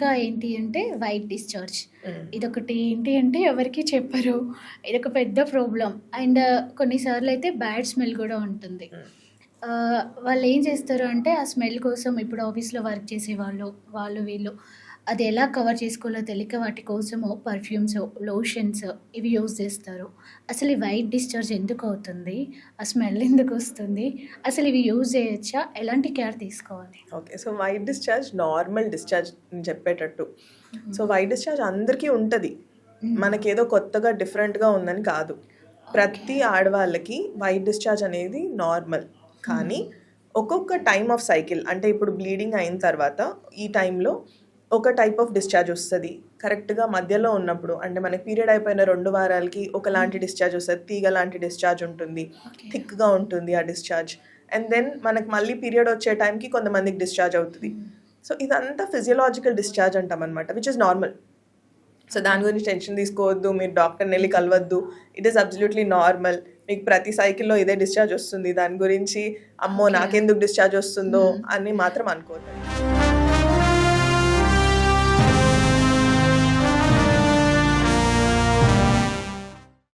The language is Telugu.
ఇంకా ఏంటి అంటే వైట్ డిశ్చార్జ్. హ్మ్. ఇదొకటి ఏంటి అంటే ఎవరికీ చెప్పరు. ఇదొక పెద్ద ప్రాబ్లమ్. అండ్ కొన్నిసార్లయితే బ్యాడ్ స్మెల్ గూడా ఉంటుంది. హ్మ్. వాళ్ళేం చేస్తారు అంటే ఆ స్మెల్ కోసం ఇప్పుడు ఆఫీస్‌లో వర్క్ చేసేవాళ్ళు, వాళ్ళు వీళ్ళు అది ఎలా కవర్ చేసుకోవాలో తెలియక వాటి కోసము పర్ఫ్యూమ్స్, లోషన్స్ ఇవి యూజ్ చేస్తారు. అసలు ఈ వైట్ డిశ్చార్జ్ ఎందుకవుతుంది? ఆ స్మెల్ ఎందుకొస్తుంది? అసలు ఇవి యూజ్ చేయొచ్చా? ఎలాంటి కేర్ తీసుకోవాలి? Okay. So, white discharge normal discharge నేను చెప్పేటట్టు. హ్మ్. సో, వైట్ డిశ్చార్జ్ అందరికీ ఉంటది. హ్మ్. మనకేదో కొత్తగా డిఫరెంట్‌గా ఉందని కాదు. ప్రతి ఆడవాళ్ళకి వైట్ డిశ్చార్జ్ అనేది నార్మల్. కానీ ఒక్కొక్క టైమ్ ఆఫ్ సైకిల్ అంటే ఇప్పుడు బ్లీడింగ్ అయిన తర్వాత ఈ టైంలో ఒక టైప్ ఆఫ్ డిశ్చార్జ్ వస్తది. కరెక్ట్‌గా మధ్యలో ఉన్నప్పుడు అంటే మనకి పీరియడ్ అయిపోయిన 2 వారాలకి ఒకలాంటి డిశ్చార్జ్ వస్తది. తీగ లాంటి డిశ్చార్జ్ ఉంటుంది. ఓకే. థిక్‌గా ఉంటుంది ఆ డిశ్చార్జ్. అండ్ దెన్ మనకు మళ్ళీ పీరియడ్ వచ్చే టైంకి కొంతమందికి డిశ్చార్జ్ అవుతది. సో, ఇదంతా ఫిజియోలాజికల్ డిశ్చార్జ్ అంటామనమాట. Which is normal. సో, దాని గురించి టెన్షన్ తీసుకోవద్దు. మీరు డాక్టర్‌ని ఎళ్లి కలవద్దు. It is absolutely normal. మీకు ప్రతి సైకిల్‌లో ఇదే డిశ్చార్జ్ వస్తుంది. దాని గురించి అమ్మో! ఓకే. నాకెందుకు డిశ్చార్జ్ వస్తుందో అని మాత్రం అనుకోవద్దండి.